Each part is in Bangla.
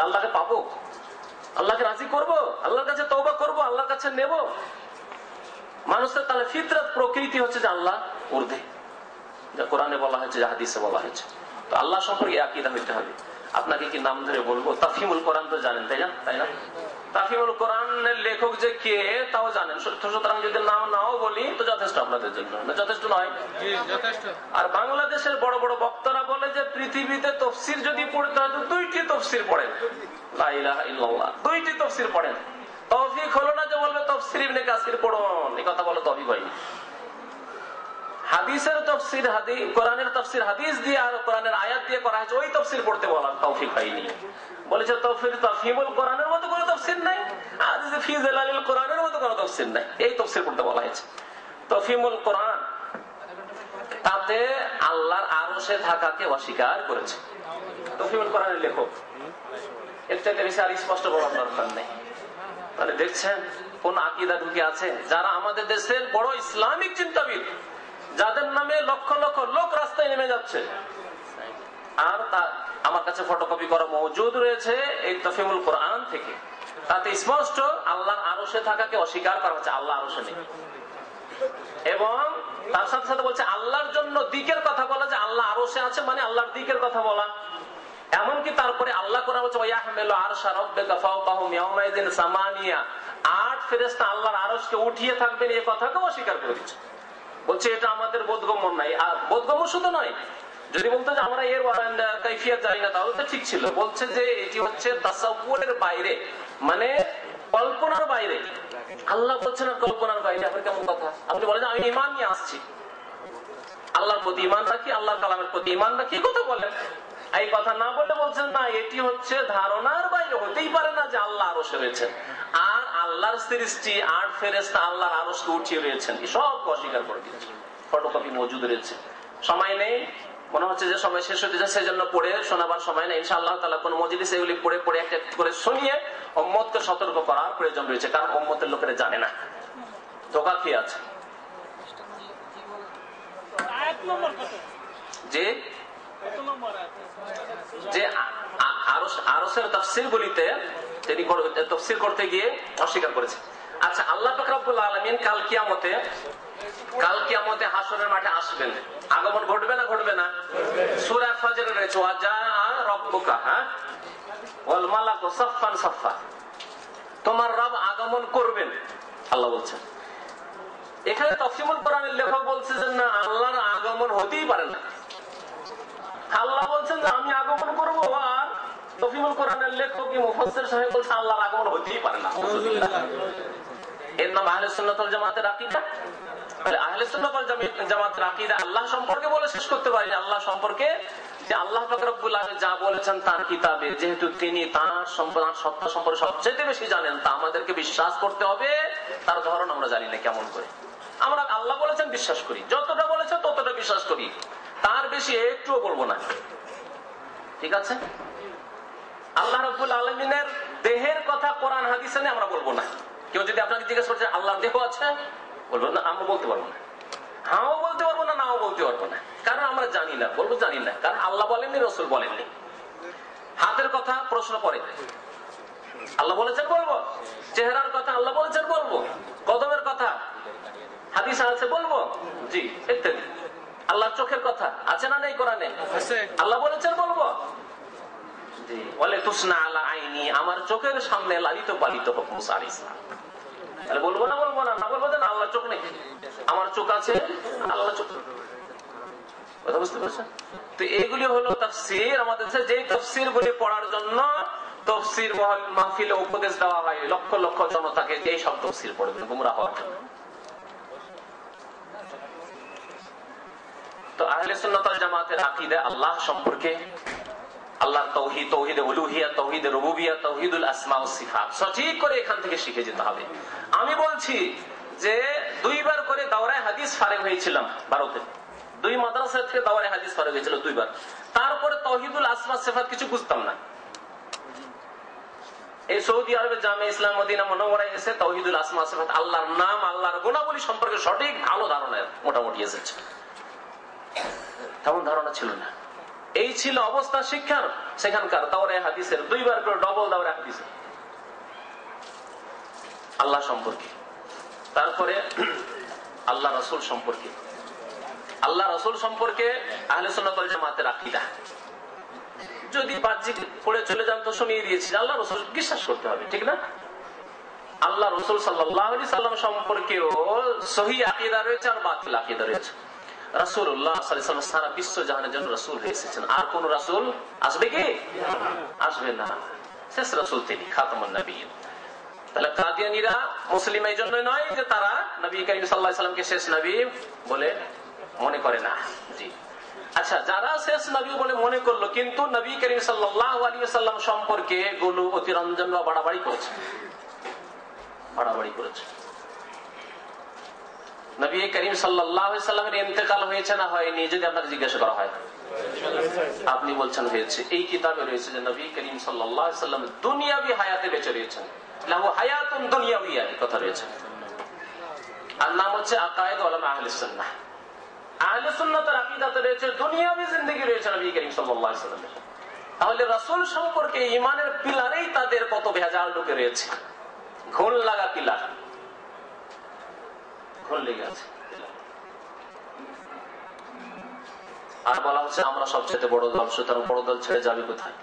আল্লাহকে পাবো, আল্লাহকে রাজি করব, আল্লাহর কাছে তওবা করব, আল্লাহর কাছে নেব। মানুষের তাহলে ফিতরাত প্রকৃতি হচ্ছে যে আল্লাহ ঊর্ধ্বে, যা কোরআনে বলা হয়েছে, যা হাদিসে বলা হয়েছে। তো আল্লাহ সম্পর্কে আকীদা হইতে হবে। আপনাকে কি নাম ধরে বলবো? তাফহিমুল কোরআন তো জানেন, তাই না? তাফহিমুল কোরআনের লেখক যে কে তাও জানেন। সুতরাং যদি নাম নাও বলি তো যথেষ্ট আপনাদের জন্য, যথেষ্ট নয়? আর বাংলাদেশের বড় বড় বক্তারা বলে যে পৃথিবীতে তফসির যদি পড়তে হয় তো 2টি তফসির পড়েন। লা ইলাহা ইল্লাল্লাহ, 2টি তফসির পড়েন। তৌফিক হলো না যে বলবে তফসির ইবনে কাসির পড়ুন, এই কথা বলে তৌফিক হয়নি। হাদিসের তফসির কোরআনের তফসির হাদিস দিয়ে আর কোরআনের আয়াত দিয়ে করা হয়েছে, ওই তফসির পড়তে বলার তৌফিক হয়নি। বলেছে তাফহিমুল কোরআনের মতো কোনো তফসির নাই, আর ফি জালালিল কোরআনের মতো কোনো তফসির নাই, এই তফসির পড়তে বলা হয়েছে। তাফহিমুল কোরআন তাতে আল্লাহর আরশে থাকাকে অস্বীকার করেছে তাফহিমুল কোরআনের লেখক। এর থেকে বেশি আর স্পষ্ট বলার দরকার নেই। তাহলে দেখছেন কোন আকীদা ঢুকে আছে। যারা আমাদের দেশের বড় ইসলামিক চিন্তাবিদ, যাদের নামে লক্ষ লক্ষ লোক রাস্তায় নেমে যাচ্ছে, আর তা আমার কাছে ফটোকপি করা মজুদ রয়েছে এই তাফহিমুল কোরআন থেকে। তাতে স্পষ্ট আল্লাহর আরশে থাকাকে অস্বীকার করা হচ্ছে, আল্লাহ আরশে নেই। এবং তার সাথে সাথে বলছে আল্লাহর জন্য দিকের কথা বলা, যে আল্লাহ আরশে আছে মানে আল্লাহর দিকের কথা বলা। এমনকি তারপরে আল্লাহ করা হচ্ছে ওয়াহমিলু আরশা রাব্বিকা ফাওকাহুম ইয়াওমাইযিন সামানিয়া, 8 ফেরেশতা আল্লাহর আরশকে উঠিয়ে থাকবেন, এই কথাকে অস্বীকার করে দিচ্ছে। বলছে এটা আমাদের বোধগম্য নাই। আর বোধগম্য শুধু নয়, যদি বলতো যে আমরা এর কাইফিয়াত জানি না তাহলে তো ঠিক ছিল। বলছে যে এটি হচ্ছে তাসাউউরের বাইরে, মানে কল্পনার বাইরে। আল্লাহ বলছেন আর কল্পনার বাইরে, আপনার কেমন কথা? আপনি বলেন আমি ঈমান নিয়ে আসছি, আল্লাহর প্রতি ঈমান রাখি, আল্লাহর কালামের প্রতি ঈমান রাখি, এই কথা বলেন। এই কথা না বলে বলছেন না এটি হচ্ছে ধারণার বাইরে, হতেই পারে না যে আল্লাহ আরশে রয়েছেন। আর আল্লাহর সৃষ্টি 8 ফেরেশতা আল্লাহর আরশকে উঠিয়ে রয়েছেন, সব অস্বীকার করে দিয়েছে। ফটোকপি মজুদ রয়েছে। সময় নেই, মনে হচ্ছে যে সময় শেষ হতে যাচ্ছে, সেজন্য পড়ে শোনাবার সময় নেই। ইনশাআল্লাহ তাআলা কোন মজলিসে এগুলি পড়ে পড়ে একটা করে শুনিয়ে উম্মতকে সতর্ক করার প্রয়োজন রয়েছে, কারণ উম্মতের লোকেরা জানে না, ধোঁকা খেয়ে আছে। যে আরশের তাফসীর বলিতে তিনি তাফসীর করতে গিয়ে অস্বীকার করেছে। আচ্ছা, আল্লাহ পাক রব্বুল আলামিন কাল কিয়ামতে হাসরের মাঠে আসবেন, আগমন ঘটবে না ঘটবে না? সূরা ফাজরে রয়েছে ওয়াজা রাব্বুকা ওয়াল মালাকু সাফফান সাফফা, তোমার রব আগমন করবেন আল্লাহ বলছেন। এখানে তাফসীরুল কোরআনের লেখক বলছে যে না, আল্লাহর আগমন হতেই পারে না। আল্লাহ বলছেন যে আমি আগমন করব, আর তাফসীরুল কোরআনের লেখক কি মুফাসসির সাহেব বলছে আল্লাহর আগমন হতেই পারে না। এর নাম আহলে সুন্নাত ওয়াল জামাতের আকীদা। তাহলে আহলে সুন্নাত ওয়াল জামাতের আকীদা আল্লাহ সম্পর্কে বলে শেষ করতে পারি না। আল্লাহ সম্পর্কে যে আল্লাহ পাক রব্বুল আলামিন যা বলেছেন তার কিতাবে, যেহেতু তিনি তার সত্তা সম্পর্কে সবচেয়ে বেশি জানেন, তা আমাদেরকে বিশ্বাস করতে হবে। তার ধরন আমরা জানি না কেমন করে। আমরা আল্লাহ বলেছেন বিশ্বাস করি, যতটা বলেছে ততটা বিশ্বাস করি, তার বেশি একটুও বলবো না। ঠিক আছে? আল্লাহ রাব্বুল আলামিনের দেহের কথা কোরআন হাদিসে নেই, আমরা বলবো না। কেউ যদি আপনাকে জিজ্ঞেস করছে আল্লাহর দেহ আছে, বলবো না, আমরা বলতে পারবো না। হাও বলতে পারবো না, নাও বলতে পারবো না, কারণ আমরা জানি না। বলবো জানি না, কারণ আল্লাহ বলেননি, রাসূল বলেননি। হাতের কথা প্রশ্ন পড়ে, আল্লাহ বলেছেন বলবো। চেহারার কথা আল্লাহ বলেছেন বলবো। কদমের কথা হাদিস আছে বলবো, জি, ইত্যাদি। আল্লাহর চোখের কথা আছে না নেই কোরআনে? আল্লাহ বলেছেন বলবো, জি। বলে তুসনা আলা আইনি, আমার চোখের সামনে লালিত পালিত হোক মুসা আলাইহিস সালাম। তাহলে বলবো না বলবো না? না বলবো না, আল্লাহ চোখ নেই, আমার চোখ আছে, আল্লাহ চোখ। কথা বুঝতে পারছেন? তো এগুলি হলো তাফসীর। আমাদের যে তাফসীর গুলি পড়ার জন্য তাফসীর মাহফিলে উপদেশ দেওয়া হয় লক্ষ লক্ষ জনতাকে, এই সব তাফসীর পড়বেন গুমরাহ হওয়ার জন্য। তো আহলে সুন্নাত ওয়াল জামাতের আকীদা আল্লাহ সম্পর্কে, আল্লাহর তাওহীদ, তাওহীদে উলুহিয়াত, তাওহীদে রুবুবিয়াত, তাওহীদুল আসমা ওয়াস সিফাত সঠিক করে এখান থেকে শিখে যেতে হবে। আমি বলছি যে 2 বার করে দাওরায়ে হাদিস ফারেগ হয়েছিলাম ভারতে, 2 মাদ্রাসা থেকে দাওরায়ে হাদিস ফারেগ হয়েছিল 2 বার। তারপরে তাওহীদুল আসমা সিফাত কিছু বুঝতাম না। এই সৌদি আরবে জামে ইসলাম মদিনা মুনাওয়ারায় এসে তাওহীদুল আসমা সিফাত, আল্লাহর নাম, আল্লাহর গুণাবলী সম্পর্কে সঠিক ভালো ধারণা মোটামুটি এসেছে। তেমন ধারণা ছিল না। এই ছিল অবস্থা শিক্ষার। সেখানকার দাওরায়ে হাদিসের 2 বার করে ডবল দাওরায়ে হাদিসের আল্লাহ সম্পর্কে, তারপরে আল্লাহ রাসূল সম্পর্কে, আল্লাহ রাসূল সম্পর্কে আহলে সুন্নাত ওয়াল জামাতের আকীদা। যদি বাহ্যিক পড়ে চলে যান তো শুনিয়ে দিয়েছি, আল্লাহ রাসূল বিশ্বাস করতে হবে, ঠিক না? আল্লাহ রাসূল সাল্লাল্লাহু আলাইহি সাল্লাম সম্পর্কেও সহিহ আকীদা রয়েছে আর বাতিল আকীদা রয়েছে। রাসূলুল্লাহ সাল্লাল্লাহু আলাইহি ওয়াসাল্লাম সারা বিশ্ব জাহানের জন্য রাসূল হয়ে এসেছেন, আর কোন রাসূল আসবে কি? আসবে না, শেষ রাসূল তিনি, খাতামুন নবিয়্যিন। তাহলে কাদিয়ানীরা মুসলিম এই জন্য নয় যে তারা নবী করিম সাল্লাল্লাহু আলাইহি ওয়াসাল্লামকে শেষ নবী বলে মনে করে না। জি, আচ্ছা, যারা শেষ নবী বলে মনে করলো কিন্তু নবী করিম সাল্লাল্লাহু আলাইহি ওয়াসাল্লাম সম্পর্কে গুলো অতিরঞ্জন বা বাড়াবাড়ি করেছে, বাড়াবাড়ি করেছে। নবী করিম সাল্লাল্লাহু আলাইহি ওয়াসাল্লামের ইন্তেকাল হয়েছে না হয়নি যদি আপনাকে জিজ্ঞাসা করা হয়, আপনি বলছেন হয়েছে। এই কিতাবে রয়েছে যে নবী করিম সাল্লাল্লাহু আলাইহি ওয়াসাল্লাম দুনিয়াবি হায়াতে বেঁচে রয়েছেন, লাহু হায়াতুন দুনিয়াবিয়া, এই কথা রয়েছে। আর নাম হচ্ছে আকায়েদ উলামা আহলে সুন্নাহ। আহলে সুন্নাতের আকীদাতে রয়েছে দুনিয়াবি জিন্দেগি রয়েছে নবী করিম সাল্লাল্লাহু আলাইহি ওয়াসাল্লামের। তাহলে রাসূল সম্পর্কে ঈমানের পিলারেই তাদের কত ভেজাল ঢুকে রয়েছে, ঘোল লাগা পিলার, ঘোল লেগে আছে। আর বলা হচ্ছে আমরা সবচেয়ে বড় দল, সুতরাং বড় দল ছেড়ে যাবে কোথায়?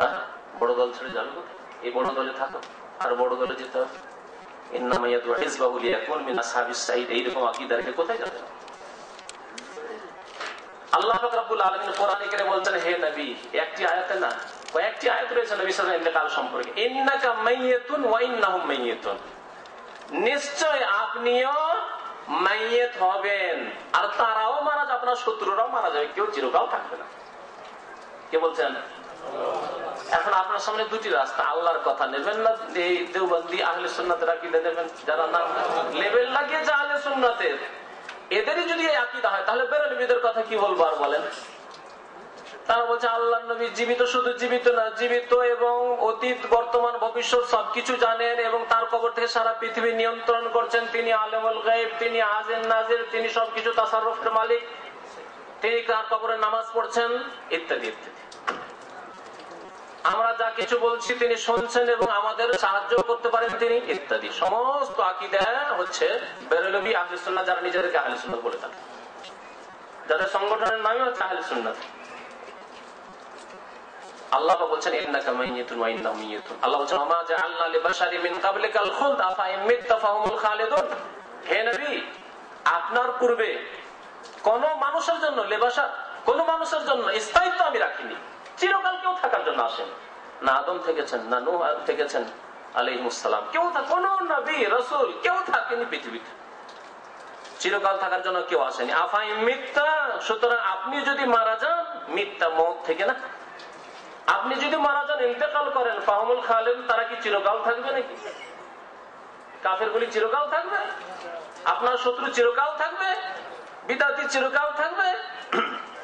হ্যাঁ, বড় দল ছেড়ে যাবে কোথায়? এই বড় দলে থাকো আর বড় দলে যেতে হবে। ইন্নামা ইয়াদউ হিজবাহু লিয়াকুন মিন আসহাবিস সাঈদ, এইরকম আকীদা রেখে কোথায় যাবে? আল্লাহ পাক রব্বুল আলামিন কোরআনে কারীমে বলছেন, হে নবী, একটি আয়াতে না কয়েকটি আয়াত রয়েছে নবী সাল্লাল্লাহু আলাইহি ওয়াসাল্লাম ইন্তেকাল সম্পর্কে। ইন্নাকা মাইয়াতুন ওয়া ইন্নাহুম মাইয়াতুন, নিশ্চয় আপনিও মাইয়াত হবেন আর তারাও মারা যাবে, আপনার শত্রুরাও মারা যাবে, কেউ চিরকাল থাকবে না। কে বলছেন? এখন আপনার সামনে দুটি রাস্তা, আল্লাহর কথা নেবেন না এই দেওবন্দি আহলে সুন্নাতের আকীদা নেবেন, যারা নাম লেবেল লাগিয়েছে আহলে সুন্নাতের, এদেরই যদি এই আকীদা হয় তাহলে বেরেলভিদের কথা কি বলবো আর বলেন? তারা বলছে আল্লাহর নবী জীবিত, শুধু জীবিত না, জীবিত এবং অতীত বর্তমান ভবিষ্যৎ সবকিছু জানেন এবং তার কবর থেকে সারা পৃথিবী নিয়ন্ত্রণ করছেন, তিনি আলেমুল গায়ব, তিনি আজিজ নাজির, তিনি সবকিছু তাসাররুফের মালিক, তিনি তার কবরে নামাজ পড়ছেন, ইত্যাদি ইত্যাদি। আমরা যা কিছু বলছি তিনি শুনছেন এবং আমাদের সাহায্য করতে পারেন তিনি, ইত্যাদি। সমস্ত আকীদা হচ্ছে বেরেলভি আহলে সুন্নাহ, যারা নিজেদেরকে আহলে সুন্নাহ বলে থাকে, যাদের সংগঠনের নামই হচ্ছে আহলে সুন্নাহ। আল্লাহ বলছেন ইন্নাকা মাইয়াতুন ওয়া ইন্নাহুম মাইয়াতুন। আল্লাহ বলছেন আমা জাআলনা লিবাশারিন মিন ক্বাবলিকাল খুলদ আফা ইমিত্তা ফাহুমুল খালিদুন। হে নবী, আপনার পূর্বে কোন মানুষের জন্য লেবাসা, কোন মানুষের জন্য স্থায়িত্ব আমি রাখিনি, চিরকাল কেউ থাকার জন্য আসেন না। আদম থেকেছেন না নূহ থেকেছেন আলাইহিস সালাম, কেউ কোন নবী রাসূল কেউ থাকেনি পৃথিবীতে, চিরকাল থাকার জন্য কেউ আসেনি। আফা ইমিত্তা, সুতরাং আপনি যদি মারা যান, মিথ্যা মওত থেকে না, আপনি যদি মারা যান, ইন্তেকাল করেন, ফাহুমুল খালিদ, তারা কি চিরকাল থাকবে নাকি? কাফেরগুলি চিরকাল থাকবে? আপনার শত্রু চিরকাল থাকবে? বিদাতি চিরকাল থাকবে?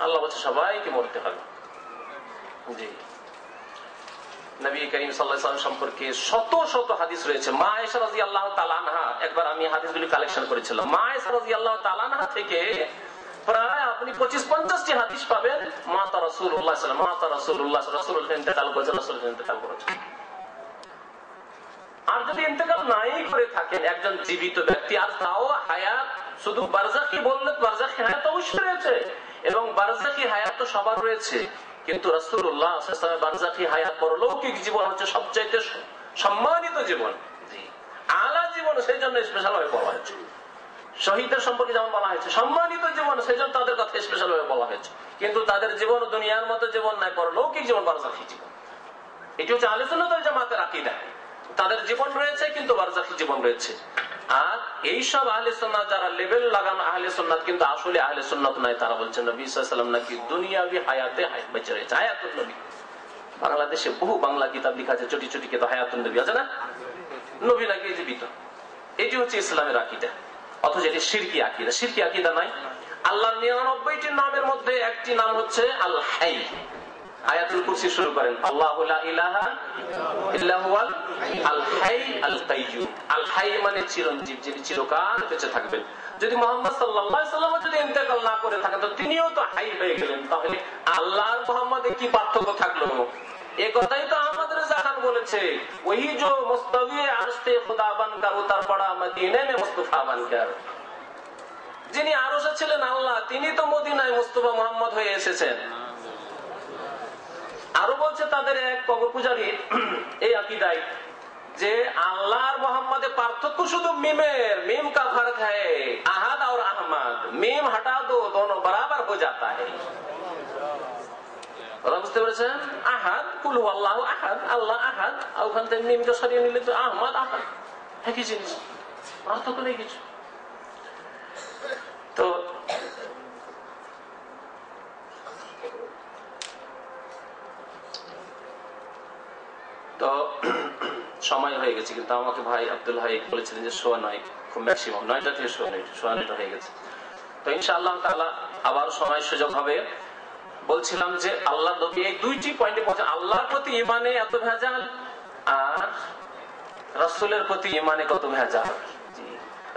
আল্লাহ বলছে সবাইকে মরতে হবে। জি, নবী করিম সাল্লাল্লাহু আলাইহি ওয়াসাল্লাম সম্পর্কে শত শত হাদিস রয়েছে। মা আয়েশা রাদিয়াল্লাহু তাআলা আনহা, একবার আমি হাদিসগুলি কালেকশন করেছিলাম, মা আয়েশা রাদিয়াল্লাহু তাআলা আনহা থেকে প্রায় আপনি 25-50টি হাদিস পাবেন। মাতা রাসূলুল্লাহ সাল্লাল্লাহু আলাইহি ওয়াসাল্লাম, মাতা রাসূলুল্লাহ, রাসূলুল্লাহ ইন্তেকাল করেছেন, রাসূলুল্লাহ ইন্তেকাল করেছেন। আর যদি ইন্তেকাল নাই করে থাকেন একজন জীবিত ব্যক্তি, আর তাও হায়াত, শুধু বারজাখি বললে বারজাখি হায়াত অবশ্যই রয়েছে এবং বারজাখি হায়াত তো সবার রয়েছে, কিন্তু রাসূলুল্লাহ সাল্লাল্লাহু আলাইহি ওয়াসাল্লাম বারজাখি হায়াত, পরলৌকিক জীবন হচ্ছে সবচাইতে সম্মানিত জীবন, আলা জীবন, সেই জন্য স্পেশাল ভাবে বলা হয়েছে। শহীদদের সম্পর্কে যেমন বলা হয়েছে সম্মানিত জীবন, সেই জন্য তাদের কথা স্পেশাল ভাবে বলা হয়েছে, কিন্তু তাদের জীবন দুনিয়ার মতো জীবন নাই, পরলৌকিক জীবন, বারজাখি জীবন। এটি হচ্ছে আহলে সুন্নাত ওয়াল জামাতের আকীদা। তাদের জীবন রয়েছে কিন্তু বারজাখি জীবন রয়েছে। আর এইসব আহলে সুন্নাত যারা লেবেল লাগানো আহলে সুন্নাত, কিন্তু আসলে আহলে সুন্নাত নাই। তারা বলছেন নবী সাল্লাল্লাহু আলাইহি ওয়াসাল্লাম নাকি দুনিয়াবি হায়াতে বেঁচে রয়েছে, হায়াতুন নবী। বাংলাদেশে বহু বাংলা কিতাব লেখা আছে, চটি চটি কিন্তু হায়াতুন নবী আছে না, নবী নাকি জীবিত। এটি হচ্ছে ইসলামের আকীদা, অথচ এটি শিরকি আকীদা। শিরকি আকীদা নাই। আল্লাহর 99টি নামের মধ্যে একটি নাম হচ্ছে আল হাই। আয়াতুল কুরসি শুরু করেন আল্লাহু লা ইলাহা ইল্লা হুয়াল আল হাই আল কাইয়ুম। আল হাই মানে চিরঞ্জীব, যিনি চিরকাল বেঁচে থাকবেন। যদি মুহাম্মদ সাল্লাল্লাহু আলাইহি ওয়াসাল্লাম যদি ইন্তেকাল না করে থাকেন তো তিনিও তো হাই হয়ে গেলেন। তাহলে আল্লাহ আর মুহাম্মদে কি পার্থক্য থাকলো? এই কথাই তো আমাদের জাহান বলেছে, ওই যে মুস্তাওয়ী আরশ পে খুদা বানকার উতার পড়া মদিনে মে মুস্তাফা বানকার। যিনি আরশে ছিলেন আল্লাহ, তিনি তো মদিনায় মুস্তাফা মুহাম্মদ হয়ে এসেছেন। আরো বলছে তাদের এক কবর পূজারী এই আকীদায় যে আল্লাহ আর মুহাম্মদে পার্থক্য শুধু মিমের, মিম কা ফর্ক है আহাদ और আহমদ, মিম हटा दो दोनों बराबर हो जाता है। বুঝতে পেরেছেন? আহাদ কুল হু আল্লাহু আহাদ, আল্লাহ আহাদ, আর ওখান থেকে মিমকে সরিয়ে নিলে তো আহমদ আহাদ একই জিনিস, পার্থক্য নেই কিছু। তো তো সময় হয়ে গেছে, কিন্তু আমাকে ভাই আব্দুল হাই বলেছিলেন যে শোয়া নয়, খুব ম্যাক্সিমাম 9টা থেকে শোয়া 9টা হয়ে গেছে। তো ইনশাআল্লাহ তাআলা আবার সময় সুযোগ হবে। বলছিলাম যে আল্লাহ নবী এই দুইটি পয়েন্টে পৌঁছে, আল্লাহর প্রতি ঈমানে এত ভেজাল আর রাসূলের প্রতি ঈমানে কত ভেজাল।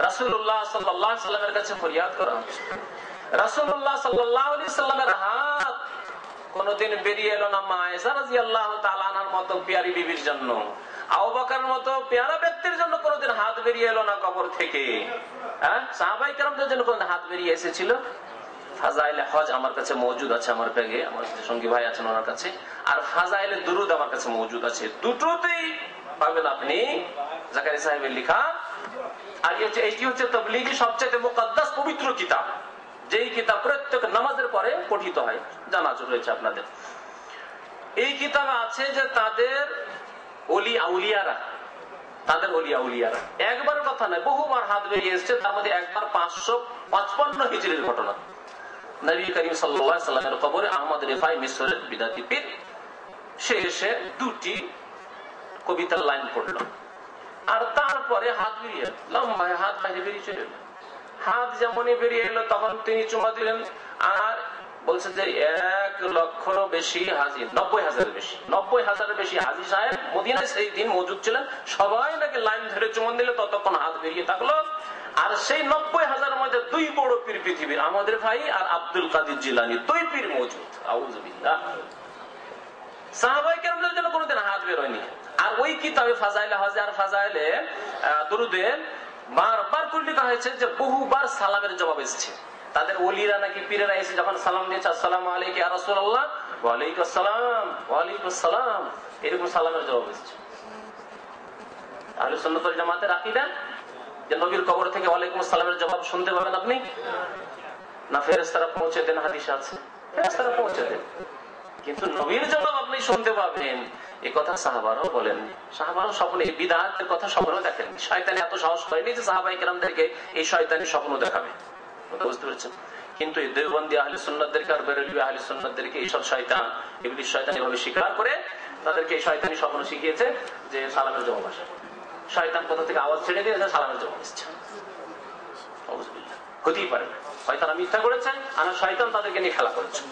রাসূলুল্লাহ সাল্লাল্লাহু আলাইহি সাল্লামের কাছে ফরিয়াদ করা হচ্ছে, রাসূলুল্লাহ সাল্লাল্লাহু আলাইহি সাল্লামের হাত কোনদিন বেরিয়ে এলো না মা আয়েশা রাদিয়াল্লাহু তাআলা আনহার মতো পেয়ারি বিবির জন্য, আবু বকরের মতো পেয়ারা ব্যক্তির জন্য কোনদিন হাত বেরিয়ে এলো না কবর থেকে। হ্যাঁ, সাহাবায়ে কেরামদের জন্য কোনদিন হাত বেরিয়ে এসেছিল? ফাজাইলে হজ আমার কাছে মজুদ আছে, আমার ব্যাগে, আমার সঙ্গী ভাই আছেন ওনার কাছে, আর ফাজাইলে দুরুদ আমার কাছে মজুদ আছে। দুটোতেই পাবেন আপনি জাকারিয়া সাহেবের লেখা। আর এইটি হচ্ছে তাবলীগী সবচেয়ে মুকদ্দাস পবিত্র কিতাব, যেই কিতাব প্রত্যেক নামাজের পরে পঠিত হয়, জানা রয়েছে আপনাদের। এই কিতাবে আছে যে তাদের ওলি আউলিয়ারা, তাদের ওলি আউলিয়ারা একবারের কথা নয়, বহুবার হাত বেরিয়ে এসেছে। তার মধ্যে একবার 555 হিজরির ঘটনা, নবী করিম সাল্লাল্লাহু আলাইহি সাল্লামের কবরে আহমদ রিফাই মিশরের বিদাতি পীর সে এসে দুটি কবিতার লাইন পড়ল, আর তারপরে হাত বেরিয়ে লম্বা হাত বাইরে বেরিয়ে চলে এলো। হাত যেমনই বেরিয়ে এলো তখন তিনি চুমা দিলেন, আর বলছে যে 1 লক্ষেরও বেশি হাজি, 90,000 বেশি হাজি সাহেব মদিনায় সেই দিন মজুদ ছিলেন। সবাই নাকি লাইন ধরে চুমন দিলে ততক্ষণ হাত বেরিয়ে থাকলো। আর সেই 90,000-এর মধ্যে 2 বড় পীর পৃথিবীর, আমাদের ভাই আর আব্দুল কাদির জিলানী, 2 পীর মজুদ। আউযু বিল্লাহ। সাহাবায়ে কেরামদের জন্য কোনদিন হাত বের হয়নি। আর ওই কিতাবে ফাজাইলে হজ আর ফাজাইলে দুরুদে বারবার করে লেখা হয়েছে যে বহুবার সালামের জবাব এসেছে। তাদের ওলিরা নাকি পীরেরা এসে যখন সালাম দিয়েছে, আসসালামু আলাইকা ইয়া রাসূলুল্লাহ, ওয়া আলাইকুম আসসালাম, ওয়া আলাইকুম আসসালাম, এরকম সালামের জবাব এসেছে। আহলে সুন্নাত ওয়াল জামাতের আকীদা যে নবীর কবর থেকে ওয়া আলাইকুম আসসালামের জবাব শুনতে পাবেন আপনি না, ফেরেশতারা পৌঁছে দেন, হাদিসে আছে ফেরেশতারা পৌঁছে দেন, কিন্তু নবীর জবাব আপনি শুনতে পাবেন, এই কথা সাহাবারাও বলেন। সাহাবারাও স্বপ্নে এই বিদআতের কথা স্বপ্নেও দেখেন। শয়তান এত সাহস করেনি যে সাহাবায়ে কেরামদেরকে এই শয়তানি স্বপ্ন দেখাবে, বুঝতে পেরেছেন? কিন্তু এই দেওবন্দি আহলে সুন্নাতদেরকে আর বেরেলভী আহলে সুন্নাতদেরকে এইসব শয়তান, ইবলিস শয়তান এভাবে স্বীকার করে তাদেরকে এই শয়তানি স্বপ্ন শিখিয়েছে যে সালামের জবাব আসে। শয়তান কোথা থেকে আওয়াজ ছেড়ে দিয়ে সালামের জবাব আসছে। হতেই পারে হয়তো তারা মিথ্যা করেছে, আর শয়তান তাদেরকে নিয়ে খেলা করেছে।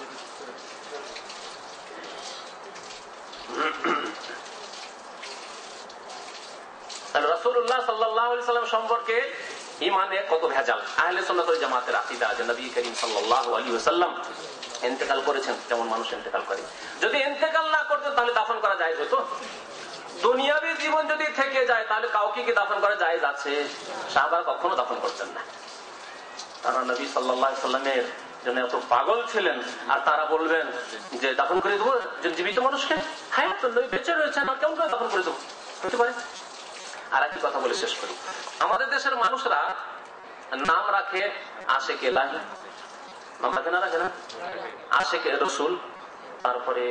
রাসূলুল্লাহ সাল্লাল্লাহু আলাইহি সাল্লাম সম্পর্কে ঈমানে কত ভেজাল। আহলে সুন্নাত ওয়াল জামাতের আকীদা যে নবী করিম সাল্লাল্লাহু আলাইহি ওয়াসাল্লাম ইন্তেকাল করেছেন, যেমন মানুষ ইন্তেকাল করে। যদি ইন্তেকাল না করতেন তাহলে দাফন করা জায়েজ হতো। দুনিয়াবী জীবন যদি থেকে যায় তাহলে কাউকে কি দাফন করা জায়েজ আছে? সাহাবারা কখনো দাফন করতেন না। তারা নবী সাল্লাল্লাহু আলাইহি সাল্লামের জন্য এত পাগল ছিলেন, আর তারা বলবেন যে দাফন করে দেবো জীবিত মানুষকে, হ্যাঁ তো নবী বেঁচে রয়েছেন, আর কেমন করে দাফন করে দেবো? হতে পারে। আর একটি কথা বলে শেষ করি, আমাদের দেশের মানুষরা নাম রাখে আশেকে ইলাহি, নাম রাখে না, রাখে না, আশেকে রসুল, তারপরে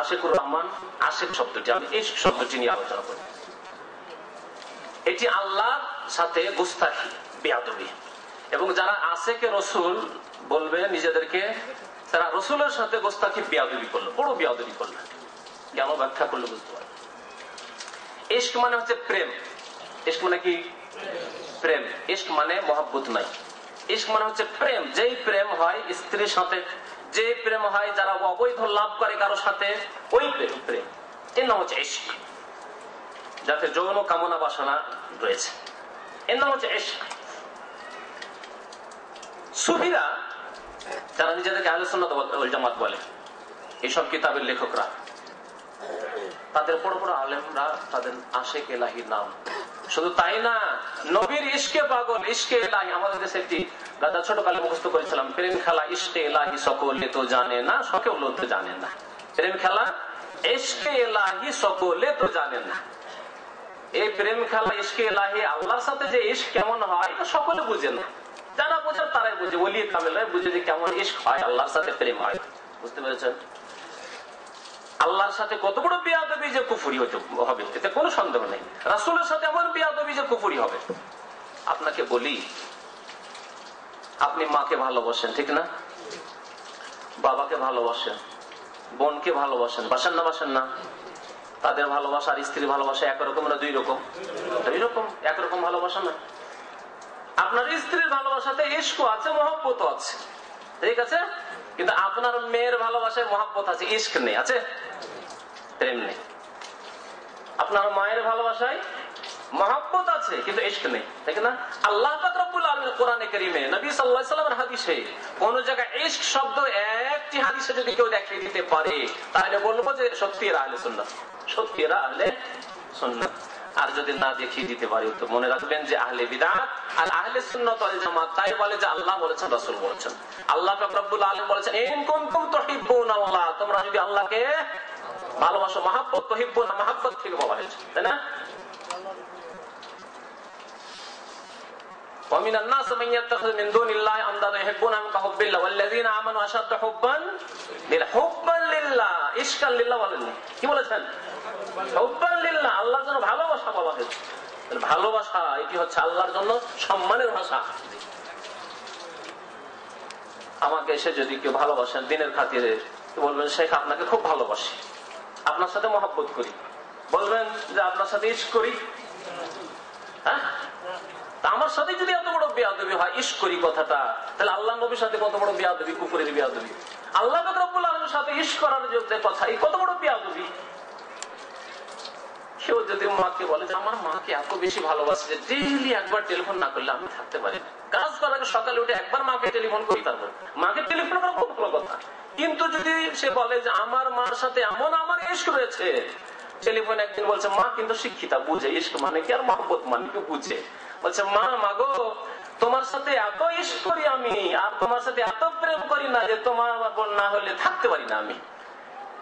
আশেকুর রহমান। আশেক শব্দটি, আমি এই শব্দটি নিয়ে আলোচনা করি। এটি আল্লাহর সাথে গুস্তাখি, বেয়াদবি। এবং যারা আশেকে রসুল বলবে নিজেদেরকে, তারা রসুলের সাথে গোস্তাখি বেয়াদবি করলো, বড় বেয়াদবি করলো। কেন ব্যাখ্যা করলে বুঝতে পারবে। ইশক মানে হচ্ছে প্রেম। ইশক মানে কি? প্রেম। ইশক মানে মহব্বত নাই। ইশক মানে হচ্ছে প্রেম। যেই প্রেম হয় স্ত্রীর সাথে, যে প্রেম হয় যারা অবৈধ লাভ করে কারো সাথে, ওই প্রেম এর নাম হচ্ছে ইশক, যাতে যৌন কামনা বাসনা রয়েছে, এর নাম হচ্ছে ইশক। সুফিরা যারা নিজেদেরকে আহলে সুন্নাত ওয়াল জামাত বলে, এইসব কিতাবের লেখকরা, তাদের বড় বড় আলেমরা তাদের আশেক এলাহির নাম। শুধু তাই না, নবীর ইশকে পাগল, ইশকে এলাহি। আমাদের দেশে একটি গাদা ছোটকালে মুখস্থ করেছিলাম, প্রেম খেলা ইশকে এলাহি সকলে তো জানে না, সকলে তো জানে না। প্রেম খেলা ইশকে এলাহি সকলে তো জানে না। এই প্রেম খেলা ইশকে এলাহি, আল্লাহর সাথে যে ইশক কেমন হয় এটা সকলে বুঝে না। যারা বোঝার তারাই বুঝে, ওলি কামেলরা বুঝে যে কেমন ইশক হয়, আল্লাহর সাথে প্রেম হয়। বুঝতে পেরেছেন? আল্লাহর সাথে কত বড় বেয়াদবি যে কুফরি হবে, এতে কোনো সন্দেহ নেই। রাসূলের সাথে এমন বেয়াদবি যে কুফরি হবে। আপনাকে বলি, আপনি মাকে ভালোবাসেন, ঠিক না? বাবাকে ভালোবাসেন, বোনকে ভালোবাসেন, বাসেন না বাসেন না? তাদের ভালোবাসা আর স্ত্রীর ভালোবাসা একরকম না দুই রকম? দুই রকম, একরকম ভালোবাসা না। আপনার স্ত্রীর ভালোবাসাতে ইশক আছে, মহব্বত আছে, ঠিক আছে, কিন্তু আপনার মেয়ের ভালোবাসায় মহব্বত আছে, ইশক নেই, আছে প্রেম নেই। আপনার মায়ের ভালোবাসায় মহব্বত আছে কিন্তু ইশক নেই, ঠিক না? আল্লাহ পাক রব্বুল আলামিন কোরআনে কারীমে, নবী সাল্লাল্লাহু আলাইহি ওয়াসাল্লামের হাদিসে কোন জায়গায় ইশক শব্দ একটি হাদিসে যদি কেউ দেখিয়ে দিতে পারে, তাহলে বলবো যে সত্যি এরা আহলে সুন্নাত, সত্যি এরা আহলে সুন্নাত। আর যদি না দেখিয়ে দিতে পারি তো মনে রাখবেন যে আহলে বিদআত আর আহলে সুন্নাত ওয়াল জামাত তাই বলে যে আল্লাহ বলেছেন, রাসূল বলেছেন। আল্লাহ পাক রব্বুল আলামিন বলেছেন, ইন কুনতুম তুহিব্বুনাল্লাহ, তোমরা যদি আল্লাহকে ভালোবাসো, মহব্বত, তুহিব্বুনা মহব্বত থেকে বলা হয়েছে, তাই না? ومن الناس من يتخذ من دون الله اندادا يحبونهم كحب الله والذين امنوا اشد حبا لله ইশকান লিল্লাহ বলেন, কি বলেছেন? হুব্বান লিল্লাহ, আল্লাহর জন্য ভালোবাসা বলা হয়েছে। ভালোবাসা এটি হচ্ছে আল্লাহর জন্য সম্মানের ভাষা। আমাকে এসে যদি কেউ ভালোবাসেন দিনের খাতিরে, বলবেন শেখ আপনাকে খুব ভালোবাসি, আপনার সাথে মহব্বত করি, বলবেন যে আপনার সাথে ইশক করি। হ্যাঁ, আমার সাথে যদি এত বড় বেয়াদবি হয়, ইশক করি কথাটা, তাহলে আল্লাহ নবীর সাথে কত বড় বেয়াদবি, কুফরের বেয়াদবি। আল্লাহ পাক রব্বুল আলামিনের সাথে ইশক করার যে কথা, এই কত বড় বেয়াদবি। কেউ যদি মাকে বলে যে আমার মাকে এত বেশি ভালোবাসে যে ডেইলি একবার টেলিফোন না করলে আমি থাকতে পারি না, কাজ করার আগে সকালে উঠে একবার মাকে টেলিফোন করি, তারপর মাকে টেলিফোন করা খুব ভালো কথা। কিন্তু যদি সে বলে যে আমার মার সাথে এমন আমার ইশক রয়েছে, টেলিফোন একদিন বলছে মা কিন্তু শিক্ষিতা, বুঝে ইশক মানে কি আর মহব্বত মানে কি বুঝে, বলছে মা মাগো তোমার সাথে এত ইশক করি আমি, আর তোমার সাথে এত প্রেম করি না যে তোমার না হলে থাকতে পারি না আমি।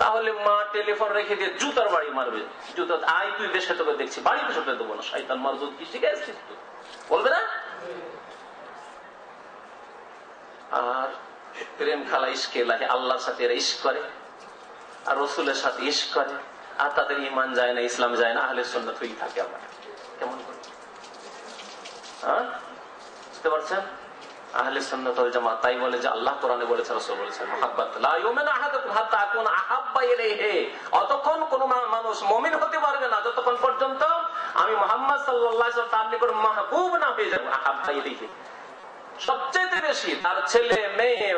তাহলে মা টেলিফোন রেখে দিয়ে জুতার বাড়ি মারবে, জুতা আই তুই দেশে তোকে দেখছি, বাড়িতে ছোটে দেবো না, শয়তান মারজুদ কি শিখেছিস তুই, বলবে না? আর প্রেম খেলা ইশকে লাগে, আল্লাহর সাথে এরা ইশক করে আর রাসূলের সাথে ইশক করে, আর তাদের ঈমান যায় না, ইসলাম যায় না, আহলে সুন্নাত হয়ে থাকে। আমরা কেমন করে? হ্যাঁ, বুঝতে পারছেন? আহলে সুন্নাত ওয়াল জামাত তাই বলে যে আল্লাহ কোরআনে বলেছে, রাসূল বলেছেন, মুহাব্বত লা ইউমিনু আহাদুকুম হাত্তা আকুনা আহাব্বা ইলাইহি, অতক্ষণ কোন মানুষ মুমিন হতে পারবে না যতক্ষণ পর্যন্ত আমি মুহাম্মদ সাল্লাল্লাহু আলাইহি ওয়াসাল্লাম তার নিকট মাহবুব না হয়ে যাব। আহাব্বা ইলাইহি সবচেয়ে বেশি তার ছেলে মেয়ে,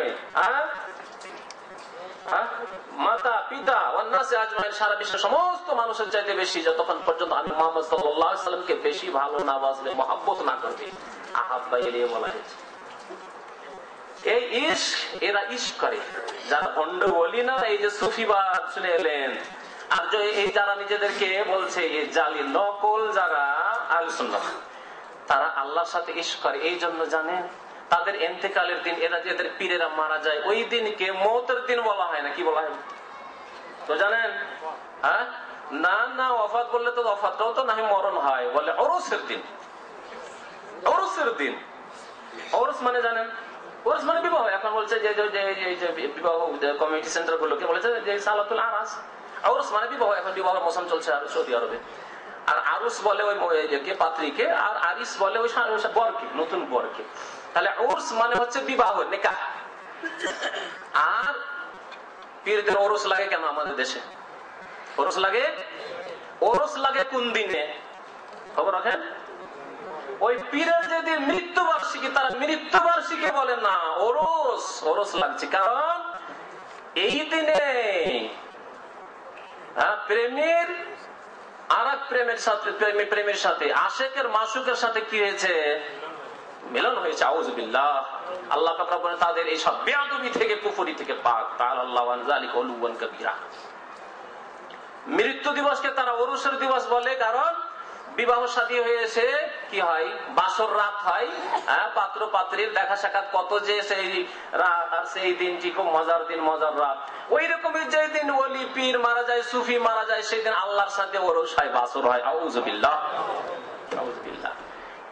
মাতা পিতা, ওয়ান্নাসি আজমাইন, সারা বিশ্বের সমস্ত মানুষের চাইতে বেশি যতক্ষণ পর্যন্ত আমি মুহাম্মদ সাল্লাল্লাহু আলাইহি ওয়াসাল্লামকে বেশি ভালো না বাসবে, মহব্বত না করবে, আহাব্বা ইলাইহি বলা হয়েছে। এই ইশক, এরা ইশক করে যারা ভণ্ড বলি না, এই যে সুফিবাদ শুনে এলেন, আর এই যারা নিজেদেরকে বলছে এই জালি নকল যারা আহলে সুন্নাত, তারা আল্লাহর সাথে ইশক করে। এই জন্য জানেন তাদের ইন্তেকালের দিন, এরা যে এদের পীরেরা মারা যায় ওই দিনকে মওতের দিন বলা হয় না, কি বলা হয় তো জানেন? হ্যাঁ, না না ওয়াফাত বললে তো ওয়াফাতটাও তো নাহি মরণ হয়, বলে ওরসের দিন। ওরসের দিন, ওরস মানে জানেন? ওরস মানে বিবাহ। এখন বলছে যে বিবাহ কমিউনিটি সেন্টার গুলোকে বলেছে যে সালাতুল আরাস, ওরস মানে বিবাহ। এখন বিবাহ মৌসুম চলছে আর সৌদি আরবে। আর আরুস বলে ওই পাত্রীকে, আর আরিস বলে ওই বরকে, নতুন বরকে। তাহলে ওরস মানে হচ্ছে বিবাহ, নিকাহ। আর পীরদের ওরস লাগে কেন আমাদের দেশে? ওরস লাগে, ওরস লাগে কোন দিনে খবর রাখেন? ওই পীরের যেদিন মৃত্যুবার্ষিকী, তারা মৃত্যুবার্ষিকী বলে না, ওরস। ওরস লাগছে কারণ এই দিনে প্রেমের আর এক প্রেমের সাথে আশেকের মাসুকের সাথে কি হয়েছে? মিলন হয়েছে। আউযুবিল্লাহ। আল্লাহ পাক রব্বুল আলামিন তাদের এই সব বেয়াদবি থেকে, কুফরি থেকে পাক। তাআলাল্লাহু আন যালিকা উলুওয়ান কাবীরা। মৃত্যু দিবসকে তারা ওরসের দিবস বলে, কারণ বিবাহ শাদী হয়েছে, কি হয়, বাসর রাত হয়, পাত্র পাত্রীর দেখা সাক্ষাৎ কত, যে সেই দিনটি খুব মজার দিন, মজার রাত। ওই রকমের যে দিন ওলি পীর মারা যায়, সুফি মারা যায়, সেই দিন আল্লাহর সাথে ওরস হয়, বাসর হয়। আউযুবিল্লাহ, আউযুবিল্লাহ।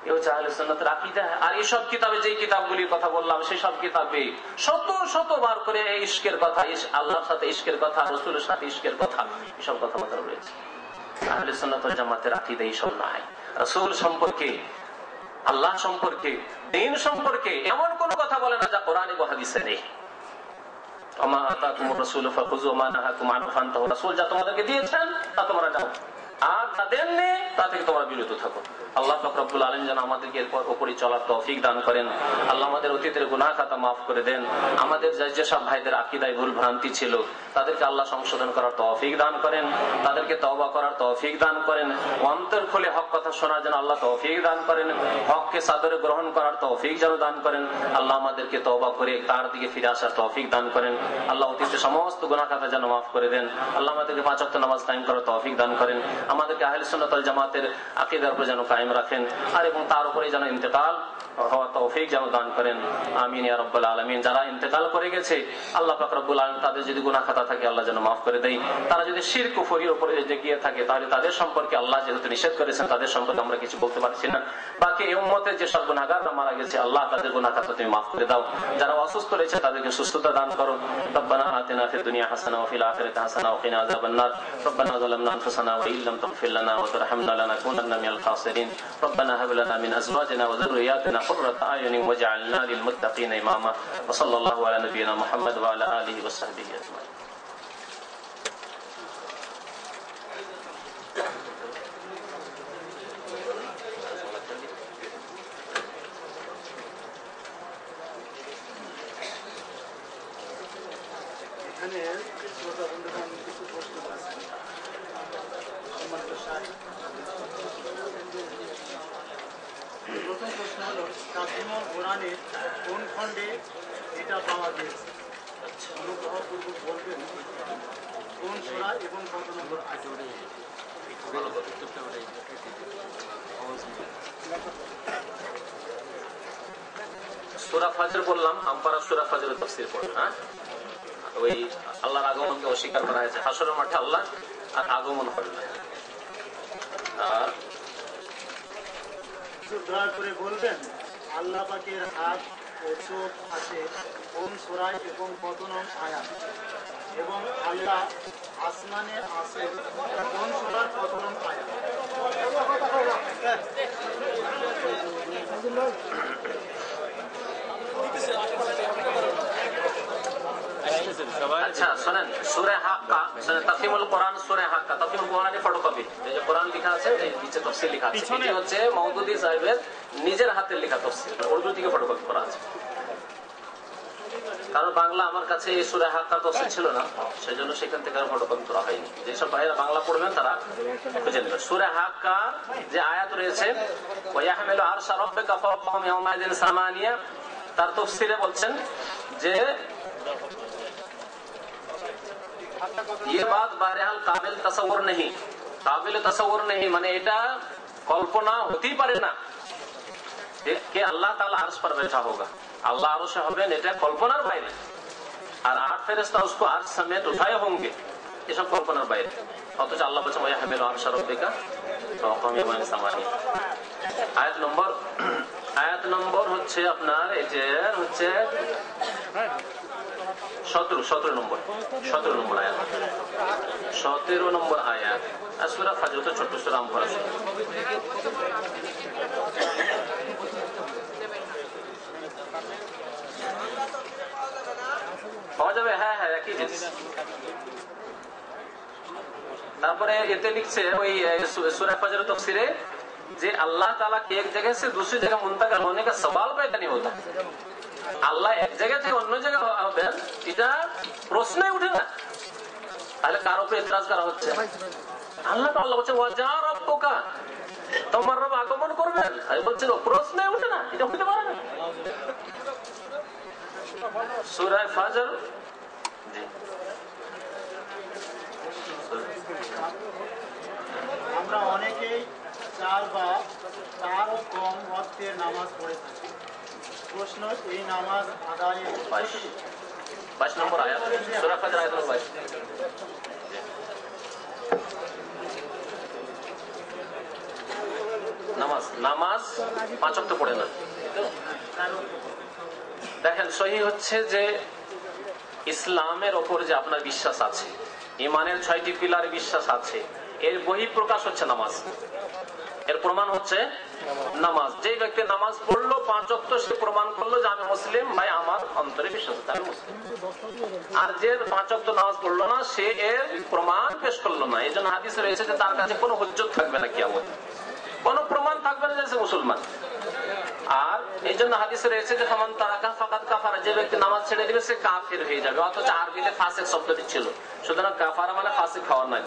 এ হচ্ছে আহলে সুন্নাতের আকীদা। আর এইসব কিতাবে, যে কিতাবগুলির কথা বললাম, সেই সব কিতাবে শত শতবার করে ইশকের কথা, আল্লাহর সাথে ইশকের কথা, রাসূলের সাথে ইশকের কথা, এসব কথা রয়েছে। আহলে সুন্নাত ওয়াল জামাতের আকীদা এইসব নাই। রাসূল সম্পর্কে, আল্লাহ সম্পর্কে, দ্বীন সম্পর্কে এমন কোন কথা বলে না যা কোরআনে বা হাদিসে নেই। ওমা আতাকুমুর রাসূলু ফাখুযু ওয়া মা নাহাকুম আনহু ফান্তাহু। রাসূল যা তোমাদেরকে দিয়েছেন তা তোমরা নাও, আর তা দেননি তা থেকে তোমরা বিরত থাকো। আল্লাহ পাক রব্বুল আলামিন যেন আমাদেরকে এর উপরই চলার তৌফিক দান করেন। আল্লাহ আমাদের অতীতের গুনাহ খাতা মাফ করে দেন। আমাদের যেসব ভাইদের আকীদায় ভুল ভ্রান্তি ছিল তাদেরকে আল্লাহ সংশোধন করার তৌফিক দান করেন, তাদেরকে তওবা করার তৌফিক দান করেন, অন্তর খুলে হক কথা শোনার জন্য আল্লাহ তৌফিক দান করেন, হককে সাদরে গ্রহণ করার তৌফিক যেন দান করেন। আল্লাহ আমাদেরকে তওবা করে তার দিকে ফিরে আসার তৌফিক দান করেন। আল্লাহ অতীতের সমস্ত গুনাহ খাতা যেন মাফ করে দেন। আল্লাহ আমাদেরকে 5 ওয়াক্ত নামাজ কায়েম করার তৌফিক দান করেন। আমাদেরকে আহলে সুন্নাত ওয়াল জামাতের আকীদার উপর যেন কায়েম রাখেন, আর এবং তার উপরে যেন ইন্তেকাল হওয়ার তৌফিক যেন দান করেন। আমিন ইয়া রাব্বাল আলামিন। যারা ইন্তেকাল করে গেছে আল্লাহ পাক রব্বুল আলামিন তাদের যদি গুনাহ খাতা থাকে আল্লাহ যেন মাফ করে দেয়। তারা যদি শিরক কুফরির উপরে গিয়ে থাকে তাহলে তাদের সম্পর্কে আল্লাহ যেহেতু নিষেধ করেছেন তাদের সম্পর্কে আমরা কিছু বলতে পারছি না। বাকি এই উম্মতের যে সব গুনাহগাররা মারা গেছে আল্লাহ তাদের গুনাহ খাতা তুমি মাফ করে দাও। যারা অসুস্থ রয়েছে তাদেরকে সুস্থতা দান করো। রব্বানা আতিনা ফিদ দুনিয়া হাসানাহ ওয়া ফিল আখিরাতি হাসানাহ ওয়া কিনা আযাবান নার। রব্বানা যালামনা আনফুসানা ওয়া ইল্লাম তাগফির লানা ওয়া তারহামনা লানাকুনান্না মিনাল খাসিরিন। রব্বানা হাব লানা মিন আজওয়াজিনা ওয়া যুররিয়াতিনা কুররাতা আয়ুনিন ওয়াজআলনা লিল মুত্তাকিনা ইমামা। ওয়া সাল্লাল্লাহু আলা নাবিয়িনা মুহাম্মদ ওয়া আলা আলিহি ওয়া সাহবিহি আজমাইন। প্রথম প্রশ্ন হলো, তাসিমুল কোরআনে কোন খণ্ডে এটা পাওয়া গেছে? অনুগ্রহপূর্বক বলবেন কোন সূরা এবং কত নম্বর আয়াত? সূরা ফাজর বললাম, আমরা সূরা ফাজরের তাফসীর পড়ব। ওই আল্লাহর আগমনকে অস্বীকার করা হয়েছে, হাসরের মাঠে আল্লাহ আর আগমন হবে না। আর দয়া করে বলবেন আল্লাহ পাকের হাত ও চোখ আছে কোন সূরা এবং কত নম্বর আয়াত, এবং আল্লাহ আসমানে আছে কোন সূরার কত নম্বর আয়াত? আচ্ছা শোনেন, সূরা হাক্কা, তাফসীরুল কোরআন, সূরা হাক্কা, তাফসীরুল কোরআনের ফটোকপি, এই যে কোরআন লেখা আছে, এই নিচে তাফসীর লেখা আছে, এটি হচ্ছে মওদুদী সাহেবের নিজের হাতে লেখা তাফসীর, উর্দু থেকে ফটোকপি করা আছে। কারণ বাংলা আমার কাছে এই সূরা হাক্কা তাফসীর ছিল না, সেজন্য সেখান থেকে আর ফটোকপি করা হয়নি। যেসব ভাইরা বাংলা পড়বেন তারা খুঁজে নেবেন। সূরা হাক্কা যে আয়াত রয়েছে, ওয়া ইয়াহমিলু আরশা রাব্বিকা ফাওকাহুম ইয়াওমাইযিন সামানিয়া, তার তাফসীরে বলছেন যে ये बात बहरहाल काबिल तसव्वुर नहीं, काबिल तसव्वुर नहीं মানে এটা কল্পনা হতেই পারে না कि अल्लाह ताला अर्श पर बैठा होगा, अल्लाह अर्श হবেন, এটা কল্পনার বাইরে। আর 8 ফেরেশতা उसको अर्श समेत उठाए होंगे, এসব কল্পনার বাইরে। অথচ আল্লাহ বলেন ওয়া ইয়াহমিলু আরশা রাব্বিকা ফাওকাহুম ইয়াওমাইযিন সামানিয়া। আয়াত নম্বর হচ্ছে আপনার এই যে হচ্ছে 17 নম্বর আয়াত, 17 নম্বর আয়াত। আর সূরা ফাজর তো ছোট সূরা, আমরা পাওয়া যাবে। হ্যাঁ একই জিনিস। তারপরে এতে লিখছে ওই সূরা ফাজরের তাফসীরে যে अल्लाह ताला की एक जगह से दूसरी जगह मुंतकिल होने का सवाल पैदा नहीं होता। আল্লাহ এক জায়গা থেকে অন্য জায়গায় হবেন এটা প্রশ্নই উঠে না। তাহলে কার উপরে ইতরাজ করা হচ্ছে? আল্লাহ তো আল্লাহ বলছে ওয়াজা রাব্বুকা, তোমার রব আগমন করবেন, আমি বলছি প্রশ্নই উঠে না, এটা হতে পারে না। সূরা ফাজর। জি, আমরা অনেকেই 4 বা তারও কম ওয়াক্তের নামাজ পড়ে থাকি। প্রশ্ন, এই নামাজ আদায়ে 22 নম্বর আয়াত, সূরা ফাজর আয়াত নম্বর 22। নামাজ 5 ওয়াক্ত পড়ে না। দেখেন, সহি হচ্ছে যে ইসলামের ওপর যে আপনার বিশ্বাস আছে, ইমানের 6টি পিলারে বিশ্বাস আছে, এর বহিঃপ্রকাশ হচ্ছে নামাজ। এর প্রমাণ হচ্ছে নামাজ। যে ব্যক্তি নামাজ পড়লো 5 ওয়াক্ত, সে প্রমাণ করলো যে আমি মুসলিম, ভাই আমার অন্তরে বিশ্বাস আছে আমি মুসলিম। আর যে 5 ওয়াক্ত নামাজ পড়লো না, সে এর প্রমাণ পেশ করলো না। এই জন্য হাদিসে রয়েছে যে তার কাছে কোনো হুজ্জত থাকবে না, কিয়ামত কোনো প্রমাণ থাকবে না যে সে মুসলমান। আর এই জন্য হাদিসে রয়েছে যে ফামান তারাকা ফাকাদ কাফারা, যে ব্যক্তি নামাজ ছেড়ে দিবে সে কাফের হয়ে যাবে। অথচ আরবিতে ফাসিক শব্দটি ছিল। সুতরাং কাফারা মানে ফাসিক হওয়ার নাই।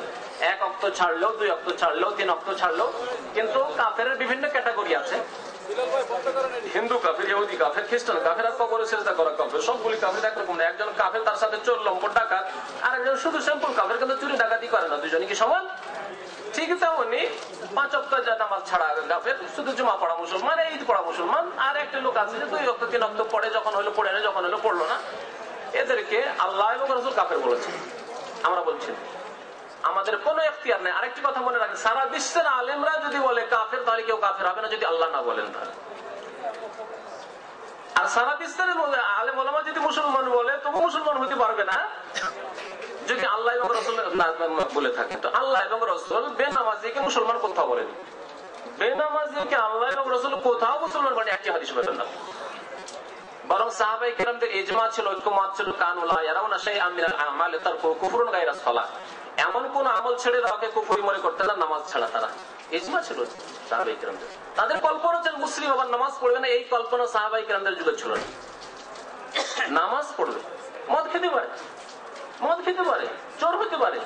1 ওয়াক্ত ছাড়লেও, 2 ওয়াক্ত ছাড়লেও, 3 ওয়াক্ত ছাড়লেও। কিন্তু কাফের বিভিন্ন ক্যাটাগরি আছে। হিন্দু কাফের, ইহুদি কাফের, খ্রিস্টান কাফের, আর কবরে সিজদা করা কাফের, সবগুলি কাফের একরকম না। একজন কাফের, তার সাথে চোর লম্পট ডাকাত, আর একজন শুধু সিম্পল কাফের, কিন্তু চুরি ডাকাতি করে না। দুজনই কি সমান? ঠিক তেমনি 5 ওয়াক্ত নামাজ ছাড়া কাফের, শুধু জুমা পড়া মুসলমান, ঈদ পড়া মুসলমান। আর একটা লোক আছে যে 2 ওয়াক্ত 3 ওয়াক্ত পড়ে, যখন হলো পড়ে না, যখন হলো পড়লো না। এদেরকে আল্লাহ এবং রাসূল কাফের বলেছেন। আমরা বলছি আমাদের কোনো এখতিয়ার নেই। আরেকটি কথা মনে রাখেন, সারা বিশ্বের আলেমরা যদি বলে কাফের, তাহলে কেউ কাফের হবে না যদি আল্লাহ না বলেন তাহলে। আর সারা বিশ্বের আলেম ওলামা যদি মুসলমান বলে, তবু মুসলমান হতে পারবে না যদি আল্লাহ এবং রাসূল না বলে থাকে। তো আল্লাহ এবং রাসূল বেনামাজিকে মুসলমান কোথাও বলেনি। বেনামাজিকে আল্লাহ এবং রাসূল কোথাও মুসলমান বলেনি, একটি হাদিস পাবেন না। বরং সাহাবায়ে কেরামদের ইজমা ছিল, ঐক্যমত ছিল, কানু লা ইয়ারাউনা শাইআন মিনাল আমাল তারকু কুফরুন গায়রা সালাহ, এমন কোন আমল ছেড়ে দেওয়াকে কুফরি মনে করতে না নামাজ ছাড়া। তারা ইজমা ছিল সাহাবায়ে কেরামদের। তাদের কল্পনা ছিল মুসলিম আবার নামাজ পড়বে না, এই কল্পনা সাহাবায়ে কেরামদের যুগে ছিল না। নামাজ পড়বে, মদ খেতে পারে, মদ খেতে পারে, চোর হতে পারে,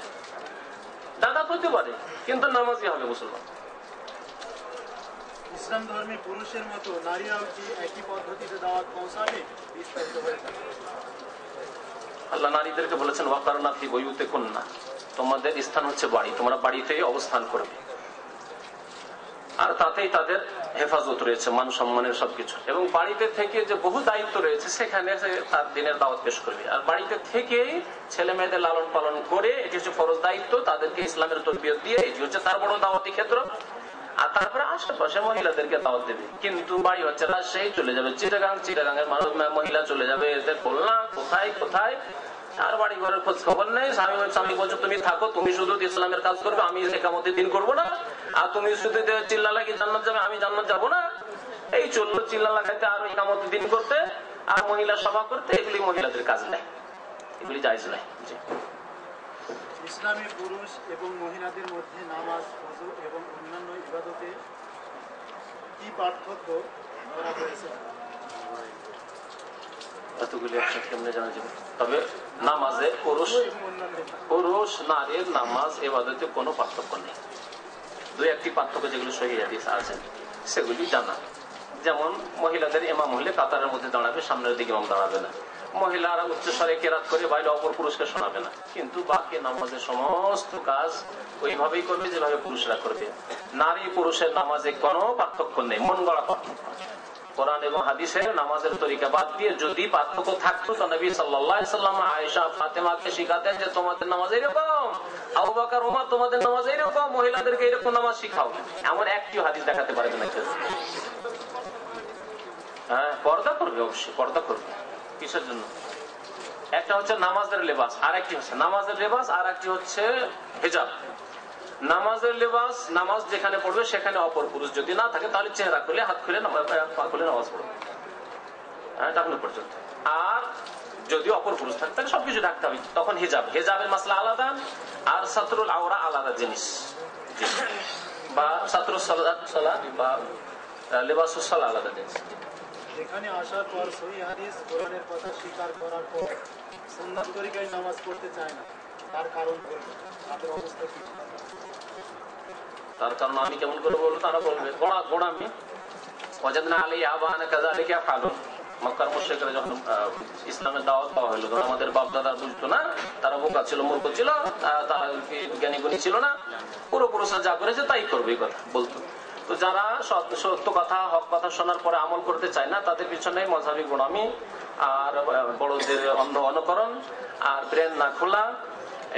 ডাকাত হতে পারে, কিন্তু নামাজই হবে মুসলমান। ইসলাম ধর্মী পুরুষের মতো নারীরাও কি একই পদ্ধতিতে দাওয়াত পৌঁছাবে? বিস্তারিত হয়ে থাকে। আল্লাহ নারীদেরকে বলেছেন ওয়াকারনা ফি বুয়ুতিকুন্না, তোমাদের স্থান হচ্ছে বাড়ি, তোমরা বাড়িতেই অবস্থান করবে। আর তাতেই তাদের হেফাজত রয়েছে, মান সম্মানের সবকিছু। এবং বাড়িতে থেকে যে বহু দায়িত্ব রয়েছে, সেখানে তার দিনের দাওয়াত পেশ করবে। আর বাড়িতে থেকেই ছেলে মেয়েদের লালন পালন করে, এটি হচ্ছে ফরজ দায়িত্ব, তাদেরকে ইসলামের তরবিয়ত দিয়ে, এটি হচ্ছে তার বড় দাওয়াতি ক্ষেত্র। আর তারপরে আশেপাশে মহিলাদেরকে দাওয়াত দেবে। কিন্তু বাড়ি হচ্ছে রাজশাহী, চলে যাবে চিটাগাং, চিটাগাংয়ের মহিলা চলে যাবে খুলনা, কোথায় কোথায়, আর বাড়ি ঘরের খোঁজ খবর নেই। স্বামী বলছো তুমি থাকো, তুমি শুধু ইসলামের কাজ করবে, আমি একামতের দিন করবো না। আর তুমি শুধু চিল্লা লাগি জান্নাত যাবে, আমি জান্নাত যাবো না। এই চললো চিল্লা লাগাইতে আর একামতের দিন করতে আর মহিলা সভা করতে। এগুলি মহিলাদের কাজ নেই, এগুলি জায়েজ নাই। ইসলামী পুরুষ এবং মহিলাদের মধ্যে নামাজ, ওযু এবং অন্যান্য ইবাদতে কি পার্থক্য ধরা হয়েছে? এতগুলি একসাথে কেমনে জানা যাবে? তবে নামাজে পুরুষ নারীর নামাজ ইবাদতে কোনো পার্থক্য নেই। 2-1টি পার্থক্য যেগুলো সহিহ হাদিস আছে সেগুলি জানা। যেমন মহিলাদের ইমাম হলে কাতারের মধ্যে দাঁড়াবে, সামনের দিকে ইমাম দাঁড়াবে না। মহিলারা উচ্চস্বরে কেরাত করে বাইরে অপর পুরুষকে শোনাবে না। কিন্তু বাকি নামাজের সমস্ত কাজ ওইভাবেই করবে যেভাবে পুরুষরা করবে। নারী পুরুষের নামাজে কোনো পার্থক্য নেই, মন গড়া পার্থক্য। কোরআন এবং হাদিসের নামাজের তরিকা বাদ দিয়ে যদি পার্থক্য থাকতো, তো নবী সাল্লাল্লাহু আলাইহি ওয়াসাল্লাম আয়েশা ফাতেমাকে শিখাতেন যে তোমাদের নামাজ এরকম, আবু বকর ওমর তোমাদের নামাজ এরকম, মহিলাদেরকে এরকম নামাজ শিখাও। এমন একটি হাদিস দেখাতে পারবে না কেউ। হ্যাঁ, পর্দা করবে, অবশ্যই পর্দা করবে। কিসের জন্য? একটা হচ্ছে নামাজের লেবাস, আর একটি হচ্ছে নামাজের লেবাস, আর একটি হচ্ছে হিজাব। নামাজের লেবাস, নামাজ যেখানে পড়বে সেখানে অপর পুরুষ যদি না থাকে, তাহলে চেহারা খুলে, হাত খুলে, পা খুলে নামাজ পড়বে, হ্যাঁ, টাকনু পর্যন্ত। আর যদি অপর পুরুষ থাকে তাহলে সবকিছু ঢাকতে হবে। তখন হিজাব, হিজাবের মাসলা আলাদা, আর সাতরুল আওরা আলাদা জিনিস। বা সাতরুস সালাত বা লিবাসুস সালাত আলাদা জিনিস। এখানে আসার পর সহিহ হাদিস কোরআনের কথা স্বীকার করার পর সুন্নাত তরিকায় নামাজ পড়তে চায় না, তার কারণ বলবে, তাদের অবস্থা কি? তার কারণ আমি কেমন করে বলবো? তারা বলবে গোড়ামি ওয়াজাদনা আলাইহি আবানা কাযালিকা ফালুন। মক্কার মুশরিকরা যখন ইসলামের দাওয়াত দেওয়া হলো, তখন আমাদের বাপ দাদা বুঝতো না, তারা বোকা ছিল, মূর্খ ছিল, তারা জ্ঞানী গুণী ছিল না, পূর্বপুরুষরা যা করেছে তাই করবে, এই কথা বলতো। তো যারা সত্য কথা, হক কথা শোনার পরে আমল করতে চায় না, তাদের পিছনে মযহাবী গোলামি আর বড়দের অন্ধ অনুকরণ আর ব্রেন না খোলা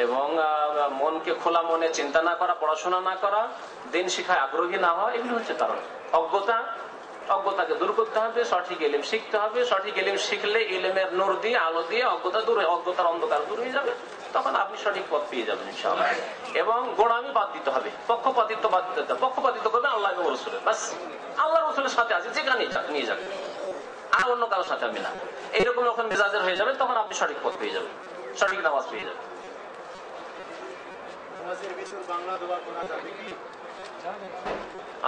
এবং মনকে খোলা মনে চিন্তা না করা, পড়াশোনা না করা, দিন শিখায় আগ্রহী না হওয়া, এগুলো হচ্ছে কারণ। অজ্ঞতাকে দূর করতে হবে, সঠিক ইলম শিখতে হবে। সঠিক ইলম শিখলে ইলমের নূর দিয়ে, আলো দিয়ে অজ্ঞতার অন্ধকার দূর হয়ে যাবে, তখন আপনি সঠিক পথ পেয়ে যাবেন ইনশাআল্লাহ। এবং গোড়ামি বাদ দিতে হবে, পক্ষপাতিত্ব বাদ দিতে হবে। পক্ষপাতিত্ব করবেন আল্লাহ এবং রাসূলের, বাস আল্লাহ রাসূলের সাথে আছে, যেখানে নিয়ে যাবে, আর অন্য কারোর সাথে আমি না। এইরকম যখন মেজাজের হয়ে যাবে, তখন আপনি সঠিক পথ পেয়ে যাবেন, সঠিক নামাজ পেয়ে যাবেন।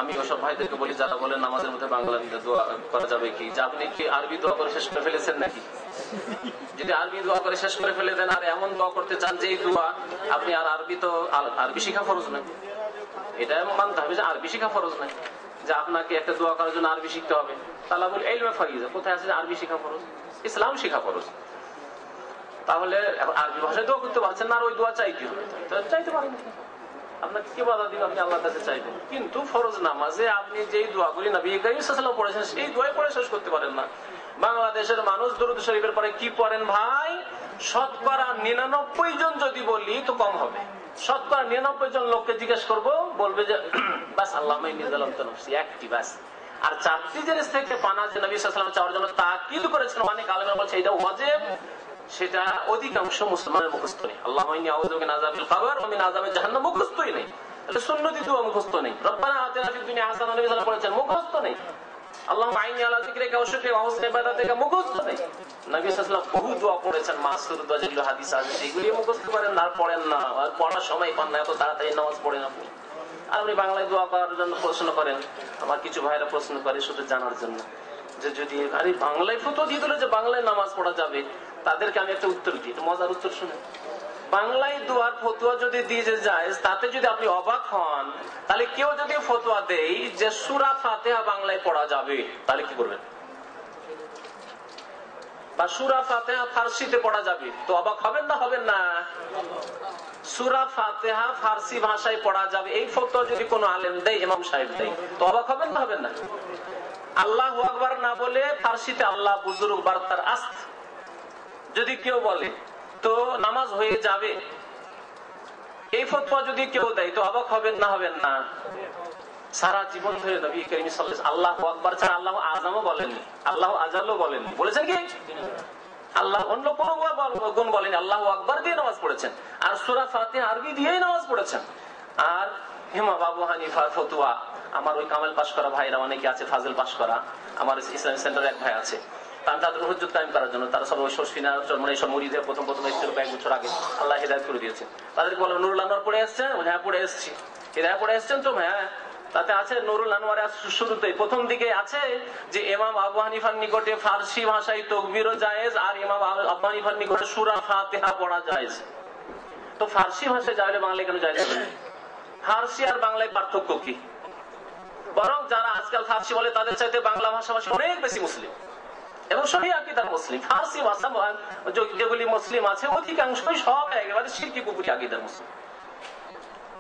আমি ওসব ভাইদেরকে বলি যারা বলেন নামাজের মধ্যে বাংলা দোয়া করা যাবে কি, যে আপনি কি আরবি দোয়া করে শেষ করে ফেলেছেন নাকি? যদি আরবি দোয়া করে শেষ করে ফেলে দেন আর এমন দোয়া করতে চান যে এই দোয়া আপনি, আর আরবি শিখা ফরজ নাই, এটা মানতে হবে যে আরবি শিখা ফরজ নাই, যে আপনাকে একটা দোয়া করার জন্য আরবি শিখতে হবে। তালাবুল ইলমে ফারিজা, কোথায় আছে যে আরবি শিখা ফরজ? ইসলাম শিখা ফরজ। তাহলে আরবি ভাষায় দোয়া করতে পারছেন না, আর ওই দোয়া চাইতে হবে, চাইতে পারেন, আপনাকে কি বাধা দিন? আপনি আল্লাহর কাছে চাইবেন। কিন্তু ফরজ নামাজে আপনি যেই দোয়াগুলি নবী করিম সাল্লাল্লাহু আলাইহি ওয়াসাল্লাম পড়েছেন, সেই দোয়াই পড়ে শেষ করতে পারেন না। বাংলাদেশের মানুষ দুরূদ শরীফের পরে কি পড়েন ভাই? শতকরা 99 জন যদি বলি তো কম হবে। শতকরা 99 জন লোককে জিজ্ঞেস করবো, বলবে যে বাস আল্লাহুম্মা ইন্নী যালামতু নাফসি, একটি বাস। আর 4টি জিনিস থেকে পানা যে নবী সাল্লাল্লাহু আলাইহি ওয়াসাল্লাম চাওয়ার জন্য তাকিদ করেছেন, অনেক আলেমরা বলছে এটা ওয়াজিব, সেটা অধিকাংশ মুসলমানের মুখস্থ নেই। আল্লাহুম্মা ইন্নী আউযু বিকা মিন আযাবিল কবর ওয়া মিন আযাবিজ জাহান্নাম মুখস্থই নেই। তাহলে সুন্নতি দোয়া মুখস্থ নেই। রব্বানা আতিনা ফিদ দুনিয়া হাসানাহ, নবী সাল্লাল্লাহু আলাইহি ওয়াসাল্লাম বলেছেন, মুখস্থ নেই। আল্লাহুম্মা আইন্নী আলা যিকরিকা ওয়া শুকরিকা ওয়া হুসনি ইবাদাতিকা, মুখস্থ নেই। নবী সাল্লাল্লাহু আলাইহি ওয়াসাল্লাম বহু দোয়া পড়েছেন, মাসুর দোয়া যেগুলো হাদিস আছে সেগুলি মুখস্থ করেন না, পড়েন না, আর পড়ার সময় পান না, এত তাড়াতাড়ি নামাজ পড়েন আপনি। আর আপনি বাংলায় দোয়া করার জন্য প্রশ্ন করেন। আমার কিছু ভাইরা প্রশ্ন করে শুধু জানার জন্য, যে যদি আরে বাংলায় ফতোয়া দিয়ে দিল যে বাংলায় নামাজ পড়া যাবে, তাদেরকে আমি একটা উত্তর দিই, মজার উত্তর শুনে। বাংলায় দোয়ার ফতোয়া যদি দিয়ে যায়, তাতে যদি আপনি অবাক হন, তাহলে কেউ যদি ফতোয়া দেয় যে সূরা ফাতিহা বাংলায় পড়া যাবে, তাহলে কি করবেন? বা সূরা ফাতিহা ফারসিতে পড়া যাবে, তো অবাক হবেন না? হবেন না? সূরা ফাতিহা ফারসি ভাষায় পড়া যাবে, এই ফতোয়া যদি কোনো আলেম দেয়, ইমাম সাহেব দেয়, তো অবাক হবেন না? হবেন না? আল্লাহু আকবার না বলে ফারসিতে আল্লাহ বুজুর্গ বার্তার আস্ত যদি কেউ বলে, তো নামাজ হয়ে যাবে, এই ফতোয়া যদি কেউ দেয়, তো অবাক হবেন না? হবেন না? সারা জীবন ধরে নবী করিম সাল্লাল্লাহু আলাইহি ওয়াসাল্লাম আল্লাহু আকবার ছাড়া আল্লাহু আযমও বলেননি, আল্লাহু আজালও বলেননি। বলেছেন কি? আল্লাহ অন্য কোন গুণ বলেন, আল্লাহু আকবার দিয়ে নামাজ পড়েছেন, আর সূরা ফাতিহা আরবি দিয়েই নামাজ পড়েছেন। আর ইমাম আবু হানিফার ফতোয়া, আমার ওই কামেল পাশ করা ভাইরা অনেকে আছে, ফাজিল পাশ করা, আমার ইসলামিক সেন্টারে এক ভাই আছে, তাদের হুজ্জত কায়েম করার জন্য তারা সব শর্ফিনা মানে সব মুরিদে প্রথম এসেছিল কয়েক বছর আগে, আল্লাহ হিদায়াত করে দিয়েছে। তাদেরকে বললাম নুরুল আনোয়ার পড়ে এসছেন? হ্যাঁ পড়ে এসেছি। হিদায়াত পড়ে এসছেন তো? হ্যাঁ। তাতে আছে নুরুল আনোয়ারে শুরুতেই প্রথম দিকে আছে যে ইমাম আবু হানিফার নিকটে ফারসি ভাষায় তাকবীরও জায়েজ, আর ইমাম আবু হানিফার নিকটে সূরা ফাতিহা পড়া জায়েজ। তো ফারসি ভাষায় যাইলে বাংলায় কেন জায়েজ হবে? ফারসি আর বাংলায় পার্থক্য কি? বরং যারা আজকাল ফারসি বলে তাদের চাইতে বাংলা ভাষাভাষী অনেক বেশি মুসলিম এবং সহি আকীদার মুসলিম। ফারসি ভাষা যেগুলি মুসলিম আছে অধিকাংশই সব একেবারে শিরকি কুফরি আকীদার মুসলিম,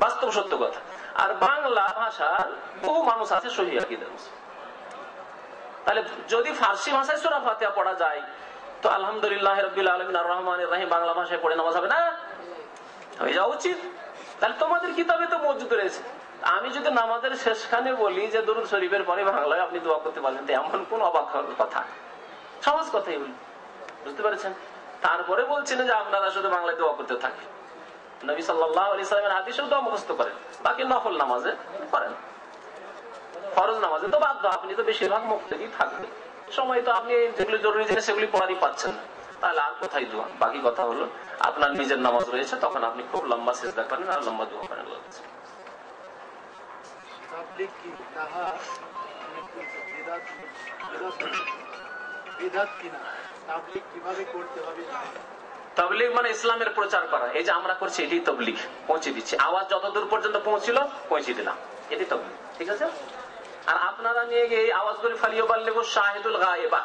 বাস্তব সত্য কথা। আর বাংলা ভাষার বহু মানুষ আছে সহি আকীদার মুসলিম। তাহলে যদি ফারসি ভাষায় সূরা ফাতিহা পড়া যায়, তো আলহামদুলিল্লাহ রাব্বিল আলামিন আর রহমানির রহিম বাংলা ভাষায় পড়ে নামাজ হবে না? হয়ে যাওয়া উচিত। তাহলে তোমাদের কিতাবে তো মজুদ রয়েছে। আমি যদি নামাজের শেষখানে বলি যে দরুদ শরীফের পরে বাংলায় আপনি দোয়া করতে পারবেন, তো এমন কোন অবাক হওয়ার কথা? সহজ কথাই বলি, বুঝতে পেরেছেন? তারপরে বলছেন যে আপনারা শুধু বাংলায় দোয়া করতে থাকেন। নবী সাল্লাল্লাহু আলাইহি সাল্লামের হাদিসেও দোয়া মুখস্থ করেন, বাকি নফল নামাজে করেন, ফরজ নামাজে তো বাদ দাও। আপনি তো বেশিরভাগ মুক্তি থাকবেন, সময় তো আপনি যেগুলো জরুরি জিনিস সেগুলি পড়ারই পাচ্ছেন না, তাহলে আর কোথায় দোয়া? বাকি কথা হলো আপনার নিজের নামাজ রয়েছে, তখন আপনি খুব লম্বা সিজদা করেন আর লম্বা দোয়া করেন। তাবলীগ কি তাহা বিদআত বিদআত কিনা, তাবলীগ কিভাবে করতে হবে? তাবলীগ মানে ইসলামের প্রচার করা। এই যে আমরা করছি এটি তাবলীগ, পৌঁছে দিচ্ছি। আওয়াজ যতদূর পর্যন্ত পৌঁছিল পৌঁছে দিলাম, এটি তাবলীগ। ঠিক আছে? আর আপনারা নিয়ে গিয়ে এই আওয়াজগুলি ফালিয়াবাল্লিগু শাহিদুল গায়েবা,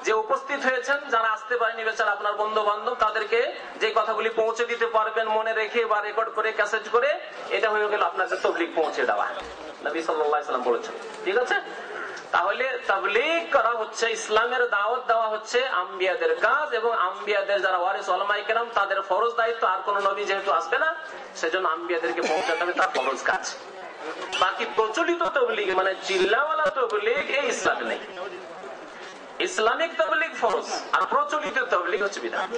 যে উপস্থিত হয়েছেন, যারা আসতে পারেনি বেচারা আপনার বন্ধু বান্ধব, তাদেরকে যে কথাগুলি পৌঁছে দিতে পারবেন মনে রেখে বা রেকর্ড করে ক্যাসেট করে, এটা হয়ে গেল আপনাদের তাবলীগ পৌঁছে দেওয়া। নবী সাল্লাল্লাহু আলাইহি ওয়াসাল্লাম বলেছেন। ঠিক আছে? তাহলে তাবলীগ করা হচ্ছে, ইসলামের দাওয়াত দেওয়া হচ্ছে আম্বিয়াদের কাজ, এবং আম্বিয়াদের যারা ওয়ারিস উলামায়ে কেরাম তাদের ফরজ দায়িত্ব। আর কোন নবী যেহেতু আসবে না, সেজন্য আম্বিয়াদেরকে পৌঁছাতে হবে, তার ফরজ কাজ। বাকি প্রচলিত তাবলীগ মানে চিল্লাওয়ালা তাবলীগ এই ইসলামে নেই। ইসলামিক তাবলীগ ফরজ, আর প্রচলিত তাবলীগ হচ্ছে বিদআত।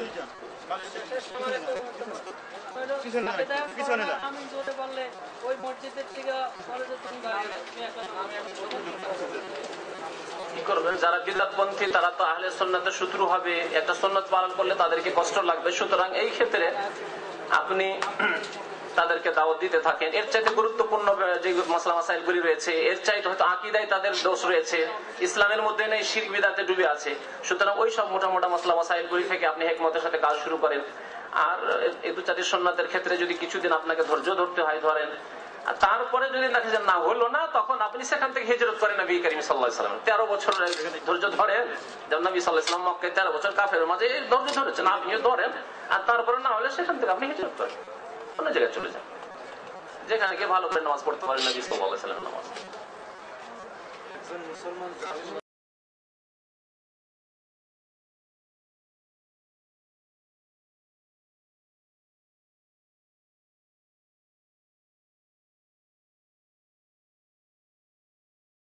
আমি বলতে পারলে ওই মসজিদের থেকে কি করবেন? যারা বিদআতপন্থী তারা তো আহলে সুন্নাতের শত্রু হবে, একটা সুন্নাত পালন করলে তাদেরকে কষ্ট লাগবে। সুতরাং এই ক্ষেত্রে আপনি তাদেরকে দাওয়াত দিতে থাকেন। এর চাইতে গুরুত্বপূর্ণ যে মাসলা মাসাইল গুলি রয়েছে, এর চাইতে হয়তো আকীদায় তাদের দোষ রয়েছে, ইসলামের মধ্যে নেই, শিরক বিদআতে ডুবে আছে। সুতরাং ওই সব মোটা মোটা মাসলা মাসাইল গুলি থেকে আপনি হিকমতের সাথে কাজ শুরু করেন। আর এই দু চারটি সুন্নাতের ক্ষেত্রে যদি কিছুদিন আপনাকে ধৈর্য ধরতে হয় ধরেন, আর তারপরে যদি দেখা যায় না হলো না, তখন আপনি সেখান থেকে হিজরত করেন। নবী করিম সাল্লাল্লাহু আলাইহি ওয়াসাল্লাম 13 বছর ধৈর্য ধরেন। যেমন নবী সাল্লাল্লাহু আলাইহি ওয়াসাল্লাম মক্কায় 13 বছর কাফেরের মাঝে ধৈর্য ধরেছেন, আপনিও ধরেন। আর তারপরে না হলে সেখান থেকে আপনি হিজরত করেন, অন্য জায়গায় চলে যান, যেখানে গিয়ে ভালো করে নামাজ পড়তে পারেন নবী সাল্লাল্লাহু আলাইহি ওয়াসাল্লামের নামাজ। একজন মুসলমান